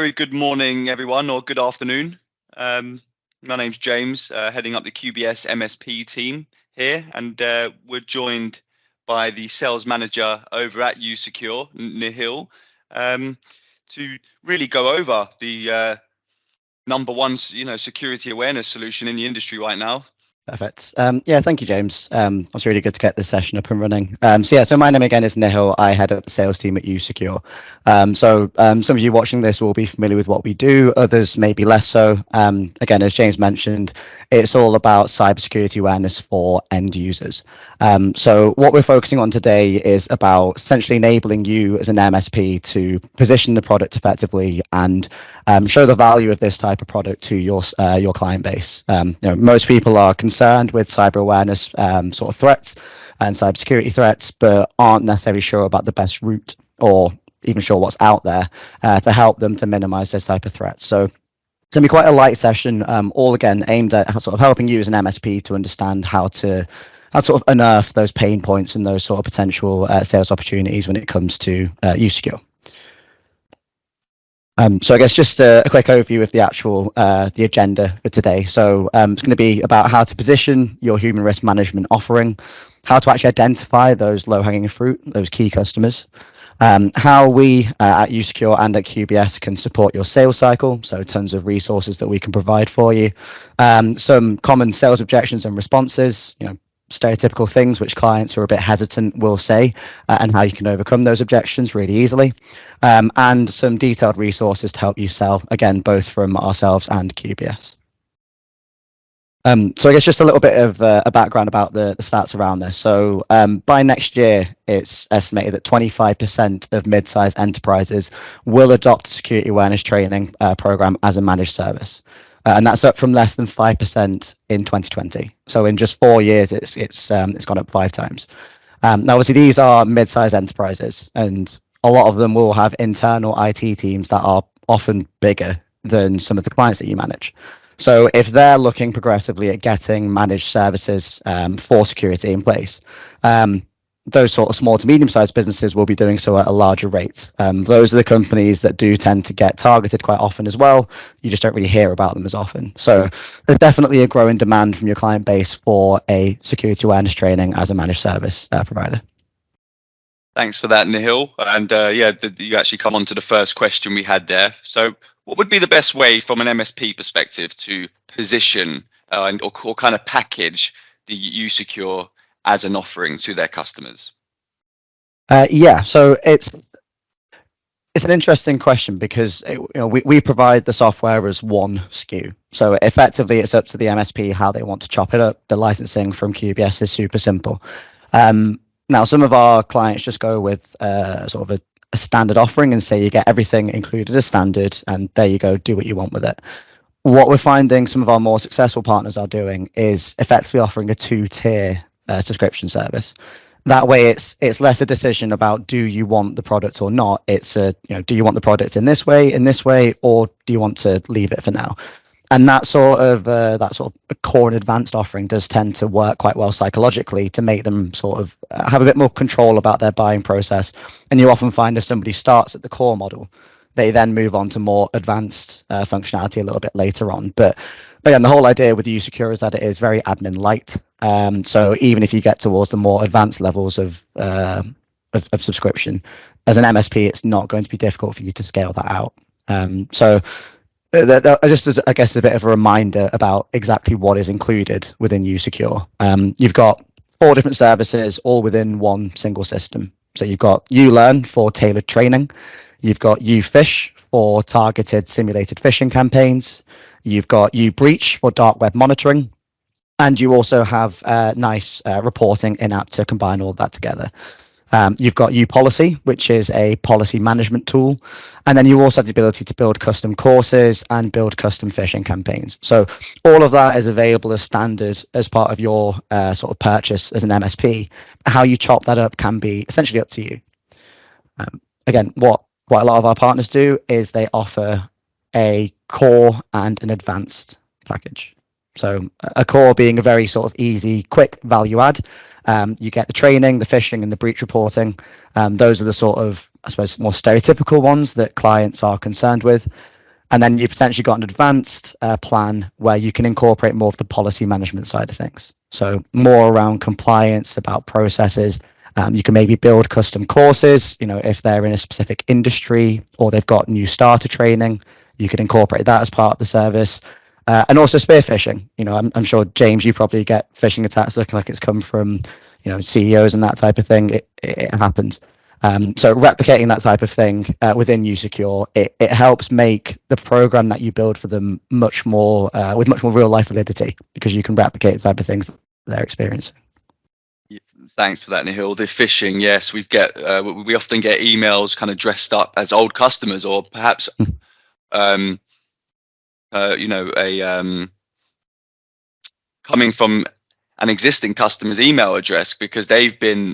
very good morning, everyone, or good afternoon. My name's James, heading up the QBS MSP team here, and we're joined by the sales manager over at usecure, Nihil, to really go over the number one, security awareness solution in the industry right now. Perfect. Yeah, thank you, James. It was really good to get this session up and running. So my name again is Nihil. I head up the sales team at usecure. Some of you watching this will be familiar with what we do. Others maybe less so. Again, as James mentioned, it's all about cybersecurity awareness for end users. So what we're focusing on today is about essentially enabling you as an MSP to position the product effectively and show the value of this type of product to your client base. Most people are concerned with cyber awareness sort of threats and cybersecurity threats, but aren't necessarily sure about the best route or even sure what's out there to help them to minimize those type of threats. So it's going to be quite a light session, all again aimed at sort of helping you as an MSP to understand how to sort of unearth those pain points and those sort of potential sales opportunities when it comes to usecure. So I guess just a quick overview of the actual the agenda for today. So it's going to be about how to position your human risk management offering, how to actually identify those low-hanging fruit, those key customers, how we at usecure and at QBS can support your sales cycle, so tons of resources that we can provide for you, some common sales objections and responses, stereotypical things which clients who are a bit hesitant will say, and how you can overcome those objections really easily, and some detailed resources to help you sell, again, both from ourselves and QBS. So I guess just a little bit of a background about the stats around this. So by next year, it's estimated that 25% of mid-sized enterprises will adopt a security awareness training program as a managed service. And that's up from less than 5% in 2020. So in just 4 years, it's gone up 5 times. Now, obviously, these are mid-sized enterprises, and a lot of them will have internal IT teams that are often bigger than some of the clients that you manage. So if they're looking progressively at getting managed services for security in place, those sort of small to medium-sized businesses will be doing so at a larger rate. Those are the companies that do tend to get targeted quite often as well. You just don't really hear about them as often. So there's definitely a growing demand from your client base for a security awareness training as a managed service provider. Thanks for that, Nihil. And you actually come on to the first question we had there. So what would be the best way from an MSP perspective to position or kind of package the usecure as an offering to their customers? So it's an interesting question because we provide the software as one SKU. So effectively, it's up to the MSP how they want to chop it up. The licensing from QBS is super simple. Now, some of our clients just go with sort of a standard offering and say you get everything included as standard, and there you go, do what you want with it. What we're finding some of our more successful partners are doing is effectively offering a 2-tier subscription service. That way it's less a decision about do you want the product or not. It's do you want the product in this way, or do you want to leave it for now? And that sort of core and advanced offering does tend to work quite well psychologically to make them sort of have a bit more control about their buying process. And you often find if somebody starts at the core model, they then move on to more advanced functionality a little bit later on. But again, the whole idea with usecure is that it is very admin light. So even if you get towards the more advanced levels of subscription, as an MSP, it's not going to be difficult for you to scale that out. Just as I guess a bit of a reminder about exactly what is included within usecure. You've got 4 different services all within one single system. So you've got uLearn for tailored training. You've got uFish for targeted simulated phishing campaigns. You've got uBreach for dark web monitoring. And you also have nice reporting in-app to combine all that together. You've got uPolicy, which is a policy management tool. And then you also have the ability to build custom courses and build custom phishing campaigns. So all of that is available as standard as part of your sort of purchase as an MSP. How you chop that up can be essentially up to you. Again, what a lot of our partners do is they offer a core and an advanced package. So a core being a very sort of easy, quick value add. You get the training, the phishing, and the breach reporting. Those are the sort of, I suppose, more stereotypical ones that clients are concerned with. And then you potentially got an advanced plan where you can incorporate more of the policy management side of things. So more around compliance, about processes. You can maybe build custom courses, if they're in a specific industry or they've got new starter training, you could incorporate that as part of the service. And also spear phishing. I'm sure, James, you probably get phishing attacks looking like it's come from, CEOs and that type of thing. It happens. So replicating that type of thing within usecure, it helps make the program that you build for them much more with much more real life validity, because you can replicate the type of things that they're experiencing. Thanks for that, Nihil. The phishing, yes, we often get emails kind of dressed up as old customers, or perhaps coming from an existing customer's email address, because they've been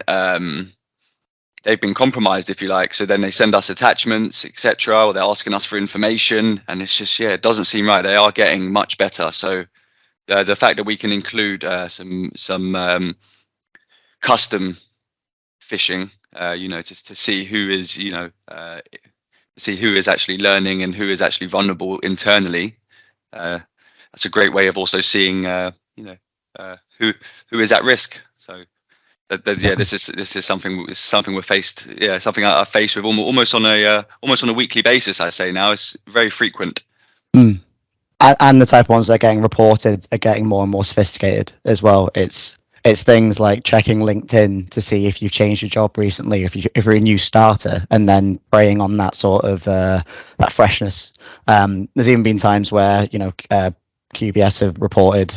compromised, if you like. So then they send us attachments, etc., or they're asking us for information, and it's just, it doesn't seem right. They are getting much better. So the fact that we can include some custom phishing, to see who is, see who is actually learning and who is actually vulnerable internally. That's a great way of also seeing, who is at risk. So this is something we're faced. Yeah, something I face with almost on a weekly basis. I say now it's very frequent. And the type of ones that are getting reported are getting more and more sophisticated as well. It's things like checking LinkedIn to see if you've changed your job recently, if you're a new starter, and then preying on that sort of that freshness. There's even been times where QBS have reported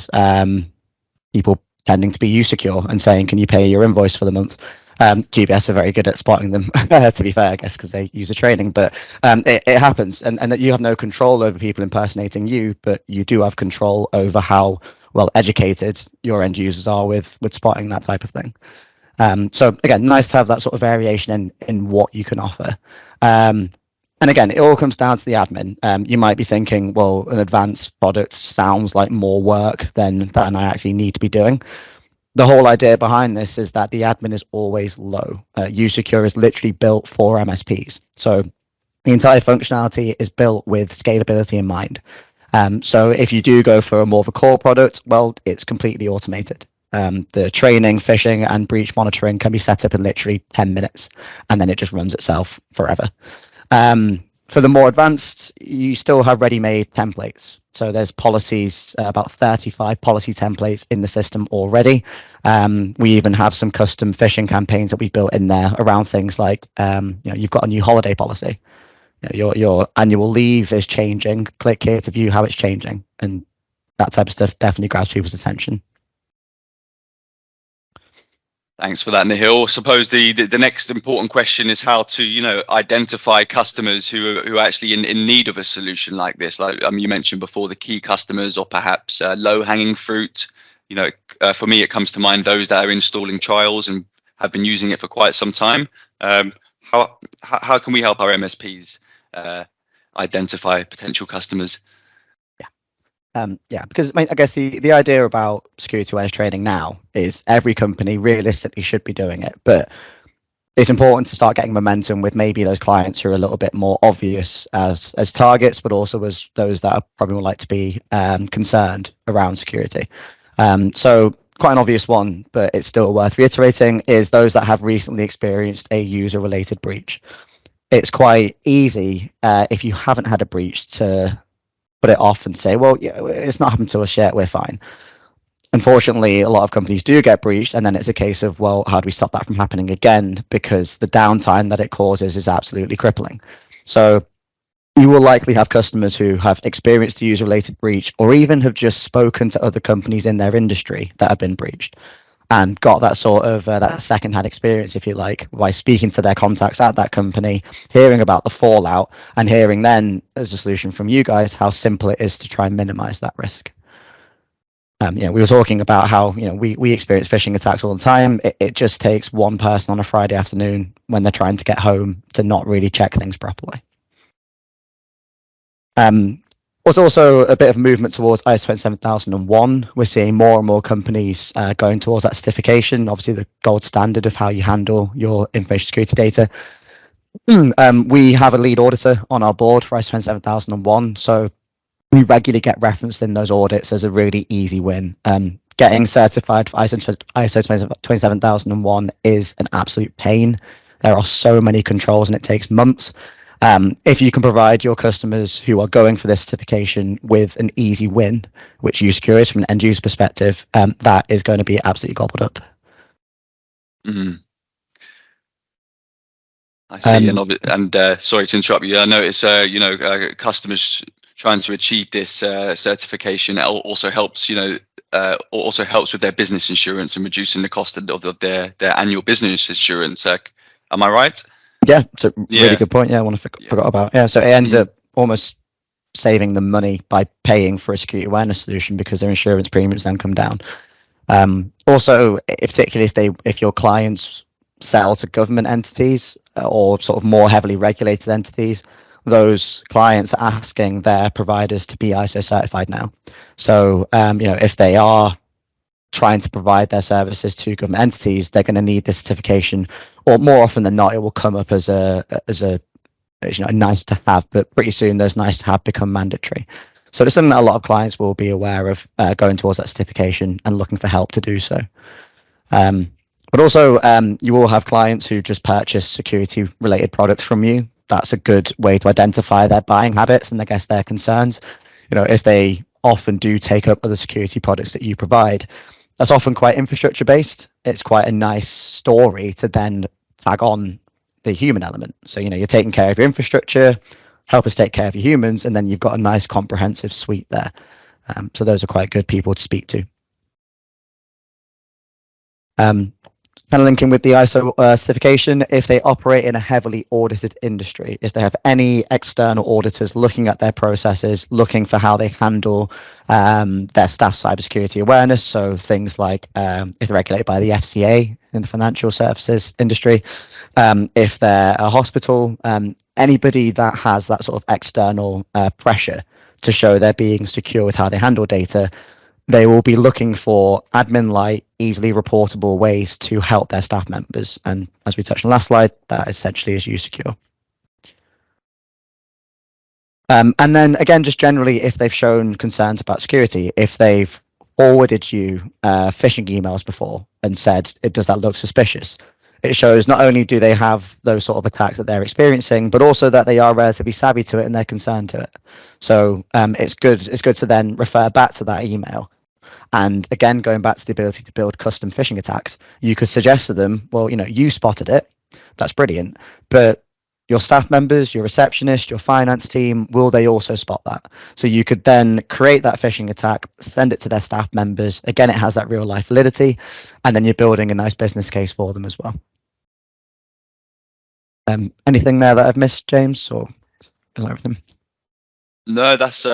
people pretending to be usecure and saying, "Can you pay your invoice for the month?" QBS are very good at spotting them, to be fair, I guess, because they use the training. But it happens, and that you have no control over people impersonating you, but you do have control over how well educated your end users are with spotting that type of thing. So again, nice to have that sort of variation in what you can offer. And again, it all comes down to the admin. You might be thinking, well, an advanced product sounds like more work than I actually need to be doing. The whole idea behind this is that the admin is always low. usecure is literally built for MSPs. So the entire functionality is built with scalability in mind. So if you do go for more of a core product, well, it's completely automated. The training, phishing, and breach monitoring can be set up in literally 10 minutes, and then it just runs itself forever. For the more advanced, you still have ready-made templates. So there's policies, about 35 policy templates in the system already. We even have some custom phishing campaigns that we've built in there around things like, you've got a new holiday policy. Your annual leave is changing. Click here to view how it's changing, and that type of stuff definitely grabs people's attention. Thanks for that, Nihil. I suppose the next important question is how to identify customers who are actually in need of a solution like this. Like you mentioned before, the key customers, or perhaps low-hanging fruit. For me, it comes to mind those that are installing trials and have been using it for quite some time. How can we help our MSPs identify potential customers? Because I guess the idea about security awareness training now is every company realistically should be doing it, but it's important to start getting momentum with maybe those clients who are a little bit more obvious as targets, but also as those that are probably more likely to be concerned around security. So quite an obvious one, but it's still worth reiterating, is those that have recently experienced a user-related breach. It's quite easy if you haven't had a breach to put it off and say, well, yeah, it's not happened to us yet, we're fine. Unfortunately, a lot of companies do get breached, and then it's a case of, well, how do we stop that from happening again? Because the downtime that it causes is absolutely crippling. So you will likely have customers who have experienced a user-related breach, or even have just spoken to other companies in their industry that have been breached, and got that sort of that second-hand experience, if you like, by speaking to their contacts at that company, hearing about the fallout, and hearing then, as a solution from you guys, how simple it is to try and minimize that risk. We were talking about how we experience phishing attacks all the time. It just takes one person on a Friday afternoon when they're trying to get home to not really check things properly. There's also a bit of movement towards ISO 27001. We're seeing more and more companies going towards that certification, obviously the gold standard of how you handle your information security data. We have a lead auditor on our board for ISO 27001, so we regularly get referenced in those audits as a really easy win. Getting certified for ISO 27001 is an absolute pain. There are so many controls and it takes months. If you can provide your customers who are going for this certification with an easy win, which usecure is from an end user perspective, that is going to be absolutely gobbled up. Mm. I see, and sorry to interrupt you. I notice, customers trying to achieve this certification also helps, also helps with their business insurance and reducing the cost of their annual business insurance. Am I right? Yeah, it's a really good point. Yeah, I forgot about. Yeah, so it ends up almost saving them money by paying for a security awareness solution because their insurance premiums then come down. Also, particularly if your clients sell to government entities or sort of more heavily regulated entities, those clients are asking their providers to be ISO certified now. So, if they are trying to provide their services to government entities, they're going to need this certification, or more often than not, it will come up as a nice to have, but pretty soon those nice to have become mandatory. So it's something that a lot of clients will be aware of, going towards that certification and looking for help to do so. But also, you will have clients who just purchase security related products from you. That's a good way to identify their buying habits and I guess their concerns. If they often do take up other security products that you provide, that's often quite infrastructure based. It's quite a nice story to then tag on the human element. So, you're taking care of your infrastructure, help us take care of your humans, and then you've got a nice comprehensive suite there. So those are quite good people to speak to. Kind of linking with the ISO certification, if they operate in a heavily audited industry, if they have any external auditors looking at their processes, looking for how they handle their staff cybersecurity awareness, so things like if they're regulated by the FCA in the financial services industry, if they're a hospital, anybody that has that sort of external pressure to show they're being secure with how they handle data, they will be looking for admin-light, easily reportable ways to help their staff members. And as we touched on the last slide, that essentially is usecure. And then again, just generally, if they've shown concerns about security, if they've forwarded you phishing emails before and said, does that look suspicious? It shows not only do they have those sort of attacks that they're experiencing, but also that they are relatively savvy to it and they're concerned to it. So it's good to then refer back to that email. And again, going back to the ability to build custom phishing attacks, you could suggest to them, well, you spotted it. That's brilliant. But your staff members, your receptionist, your finance team, will they also spot that? So you could then create that phishing attack, send it to their staff members. Again, it has that real life validity. And then you're building a nice business case for them as well. Anything there that I've missed, James, or is that everything? No, that's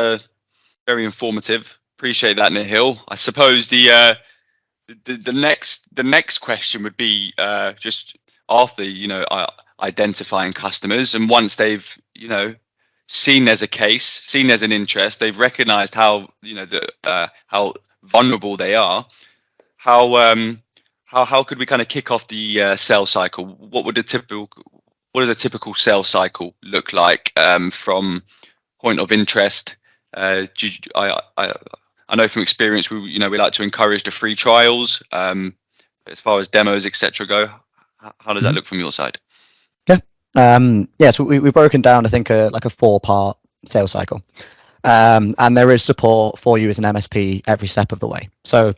very informative. Appreciate that, Nihil. I suppose the next question would be just after identifying customers, and once they've seen there's a case, seen there's an interest, they've recognised how how vulnerable they are. How could we kind of kick off the sales cycle? What does a typical sales cycle look like from point of interest? I know from experience, we like to encourage the free trials. As far as demos, etc. go, how does that look from your side? Yeah. So we've broken down, I think, like a 4-part sales cycle, and there is support for you as an MSP every step of the way. So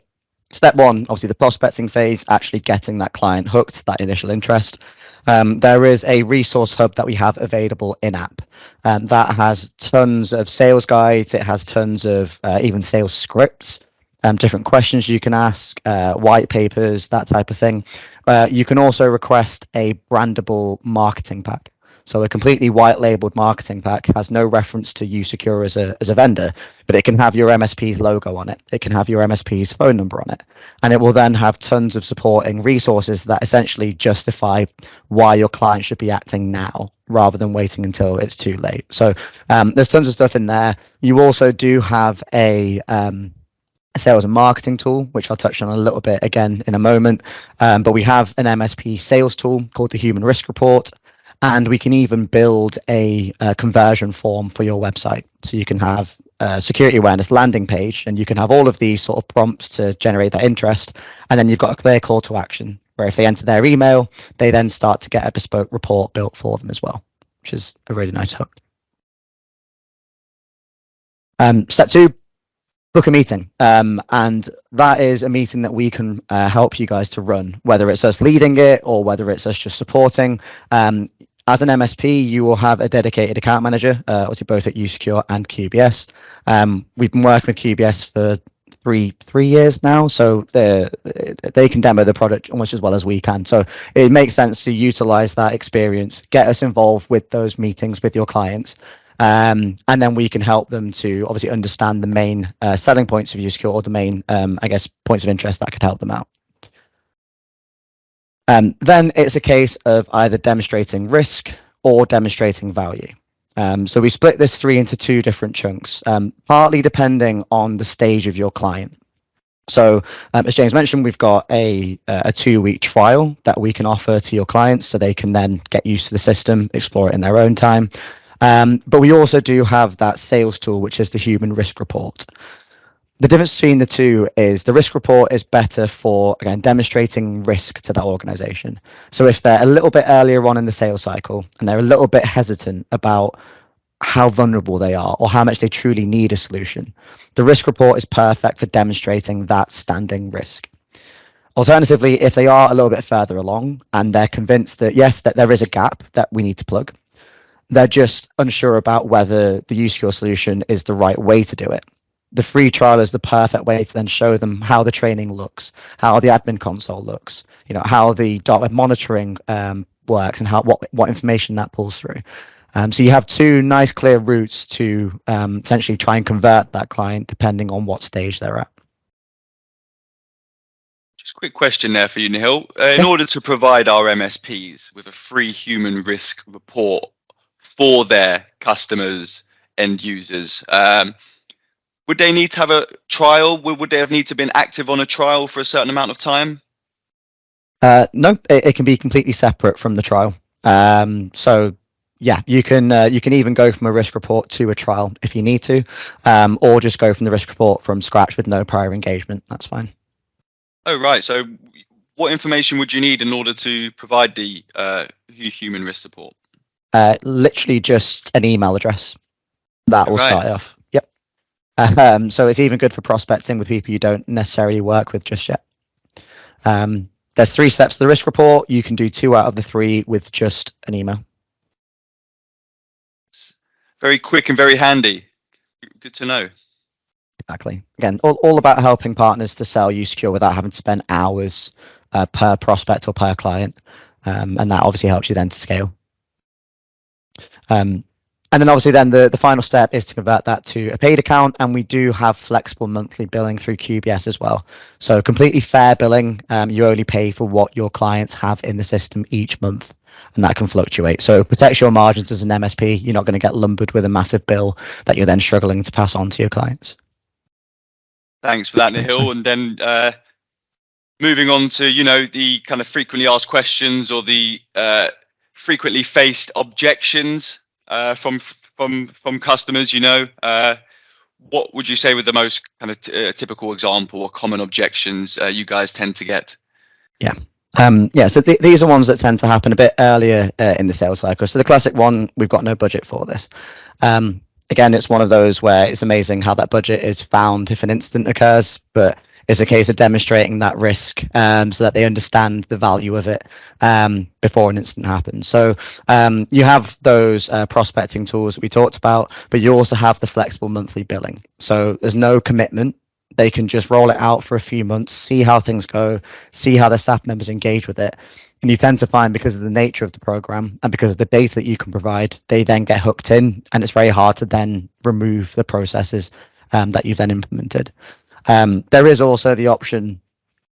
step 1, obviously the prospecting phase, actually getting that client hooked, that initial interest. There is a resource hub that we have available in-app, that has tons of sales guides. It has tons of even sales scripts, different questions you can ask, white papers, that type of thing. You can also request a brandable marketing pack. So a completely white labeled marketing pack has no reference to usecure as a vendor, but it can have your MSP's logo on it. It can have your MSP's phone number on it. And it will then have tons of supporting resources that essentially justify why your client should be acting now rather than waiting until it's too late. So there's tons of stuff in there. You also do have a sales and marketing tool, which I'll touch on a little bit again in a moment. But we have an MSP sales tool called the Human Risk Report. And we can even build a conversion form for your website. So you can have a security awareness landing page, and you can have all of these sort of prompts to generate that interest. And then you've got a clear call to action, where if they enter their email, they then start to get a bespoke report built for them as well, which is a really nice hook. Step 2, book a meeting. And that is a meeting that we can help you guys to run, whether it's us leading it or whether it's us just supporting. As an MSP, you will have a dedicated account manager, obviously both at usecure and QBS. We've been working with QBS for three years now, so they can demo the product almost as well as we can. So it makes sense to utilize that experience, get us involved with those meetings with your clients, and then we can help them to obviously understand the main selling points of usecure, or the main, I guess, points of interest that could help them out. Then it's a case of either demonstrating risk or demonstrating value. So we split this 3 into 2 different chunks, partly depending on the stage of your client. So as James mentioned, we've got a 2-week trial that we can offer to your clients so they can then get used to the system, explore it in their own time. But we also do have that sales tool, which is the human risk report. The difference between the two is the risk report is better for, again, demonstrating risk to that organization. So if they're a little bit earlier on in the sales cycle and they're a little bit hesitant about how vulnerable they are or how much they truly need a solution, the risk report is perfect for demonstrating that standing risk. Alternatively, if they are a little bit further along and they're convinced that, yes, that there is a gap that we need to plug, they're just unsure about whether the usecure solution is the right way to do it. The free trial is the perfect way to then show them how the training looks, how the admin console looks, how the .web monitoring works, and what information that pulls through. So you have 2 nice clear routes to essentially try and convert that client depending on what stage they're at. Just a quick question there for you, Nihil. In order to provide our MSPs with a free human risk report for their customers, end users, would they need to have a trial? Would they have need to been active on a trial for a certain amount of time? No, it can be completely separate from the trial. So yeah, you can even go from a risk report to a trial if you need to, or just go from the risk report from scratch with no prior engagement. That's fine. Oh, right. So what information would you need in order to provide the human risk support? Literally just an email address. That will start it off. Yep. So it's even good for prospecting with people you don't necessarily work with just yet. There's 3 steps to the risk report. You can do 2 out of the 3 with just an email. Very quick and very handy. Good to know. Exactly. Again, all about helping partners to sell usecure without having to spend hours per prospect or per client. And that obviously helps you then to scale. And then obviously then the final step is to convert that to a paid account, and we do have flexible monthly billing through QBS as well. So completely fair billing. You only pay for what your clients have in the system each month, and that can fluctuate. So it protects your margins as an MSP. You're not going to get lumbered with a massive bill that you're then struggling to pass on to your clients. Thanks for that, Nihil. And then moving on to, the kind of frequently asked questions or the frequently faced objections from customers. What would you say were the most kind of typical example or common objections you guys tend to get? Yeah. So these are ones that tend to happen a bit earlier in the sales cycle. So the classic one, we've got no budget for this. Again, it's one of those where it's amazing how that budget is found if an incident occurs, but it's a case of demonstrating that risk so that they understand the value of it before an incident happens. So you have those prospecting tools that we talked about, but you also have the flexible monthly billing. So there's no commitment. They can just roll it out for a few months, see how things go, see how their staff members engage with it. And you tend to find, because of the nature of the program and because of the data that you can provide, they then get hooked in, and it's very hard to then remove the processes that you've then implemented. There is also the option,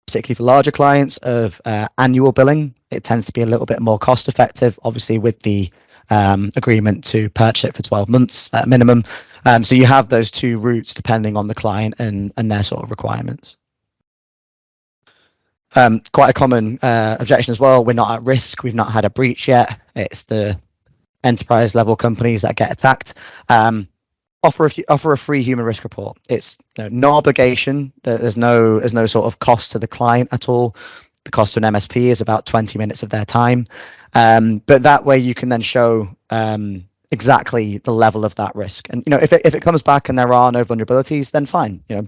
particularly for larger clients, of annual billing. It tends to be a little bit more cost effective, obviously with the agreement to purchase it for 12 months at minimum. So you have those 2 routes depending on the client and their sort of requirements. Quite a common objection as well. We're not at risk. We've not had a breach yet. It's the enterprise level companies that get attacked. Offer a free human risk report. It's no obligation. There's no sort of cost to the client at all. The cost to an MSP is about 20 minutes of their time. But that way you can then show exactly the level of that risk. And if it comes back and there are no vulnerabilities, then fine. There's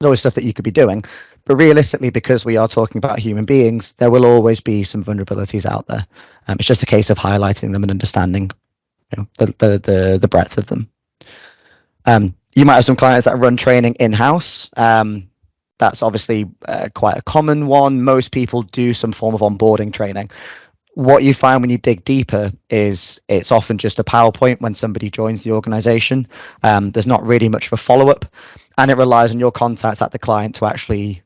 always stuff that you could be doing. But realistically, because we are talking about human beings, there will always be some vulnerabilities out there. It's just a case of highlighting them and understanding the breadth of them. You might have some clients that run training in-house. That's obviously quite a common one. Most people do some form of onboarding training. What you find when you dig deeper is it's often just a PowerPoint when somebody joins the organization. There's not really much of a follow-up, and it relies on your contact at the client to actually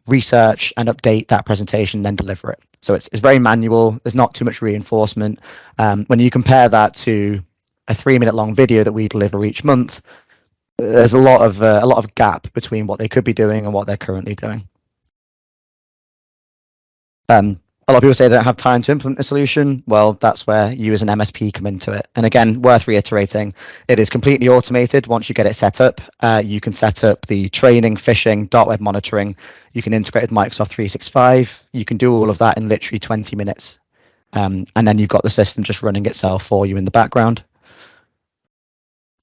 research and update that presentation, then deliver it. So it's very manual. There's not too much reinforcement. When you compare that to a 3-minute long video that we deliver each month, there's a lot of gap between what they could be doing and what they're currently doing. A lot of people say they don't have time to implement a solution. Well, that's where you as an MSP come into it. And again, worth reiterating, it is completely automated. Once you get it set up, you can set up the training, phishing, dark web monitoring. You can integrate with Microsoft 365. You can do all of that in literally 20 minutes. And then you've got the system just running itself for you in the background.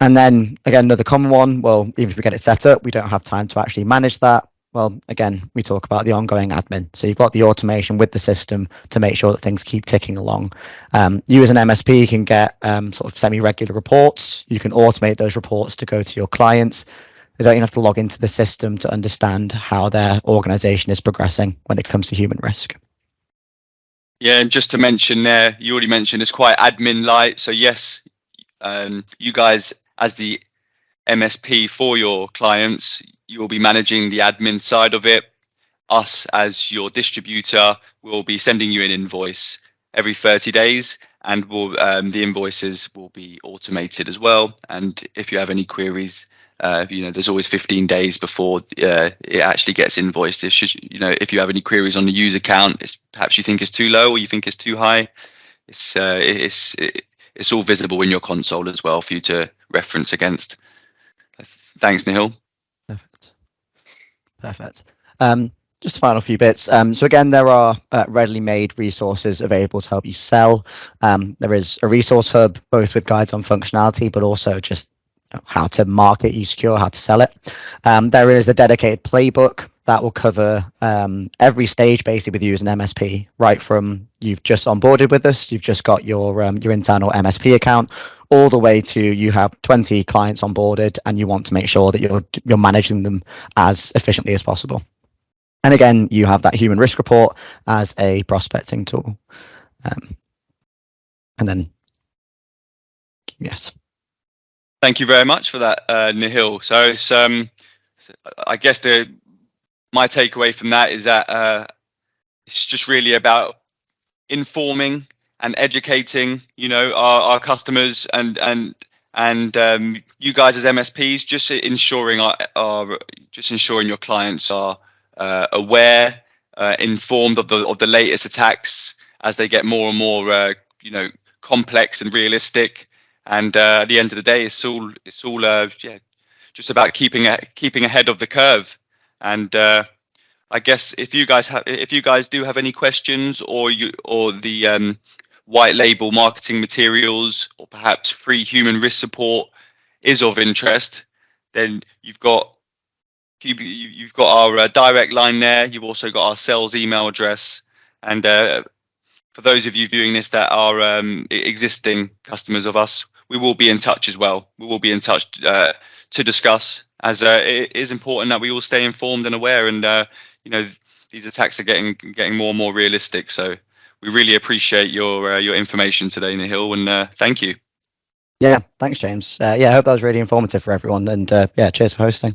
And then again, another common one, well, even if we get it set up, we don't have time to actually manage that. Well, again, we talk about the ongoing admin. So you've got the automation with the system to make sure that things keep ticking along. You as an MSP can get sort of semi-regular reports. You can automate those reports to go to your clients. They don't even have to log into the system to understand how their organization is progressing when it comes to human risk. Yeah, and just to mention there, you already mentioned it's quite admin light. So yes, you guys as the MSP for your clients, you will be managing the admin side of it. Us as your distributor will be sending you an invoice every 30 days, and the invoices will be automated as well. And if you have any queries, there's always 15 days before it actually gets invoiced. If you have any queries on the user count, perhaps you think it's too low or you think it's too high, it's all visible in your console as well for you to reference against. Thanks, Nihil. Perfect. Just a final few bits. So again, there are readily made resources available to help you sell. There is a resource hub, both with guides on functionality, but also just how to market usecure, how to sell it. There is a dedicated playbook that will cover every stage basically with you as an MSP, right from you've just onboarded with us, you've just got your internal MSP account, all the way to you have 20 clients onboarded and you want to make sure that you're managing them as efficiently as possible. And again, you have that human risk report as a prospecting tool. And then, yes. Thank you very much for that, Nihil. So it's, I guess my takeaway from that is that it's just really about informing and educating, our customers and you guys as MSPs, just ensuring your clients are aware, informed of the latest attacks as they get more and more, complex and realistic. And at the end of the day, it's all just about keeping ahead of the curve. And I guess if you guys do have any questions, or the white label marketing materials, or perhaps free human risk support is of interest, then you've got our direct line there. You've also got our sales email address. And for those of you viewing this that are existing customers of us, we will be in touch as well. We will be in touch to discuss, as it is important that we all stay informed and aware. And these attacks are getting more and more realistic. So we really appreciate your information today, Nihil, and thank you. Yeah, thanks, James. I hope that was really informative for everyone. And cheers for hosting.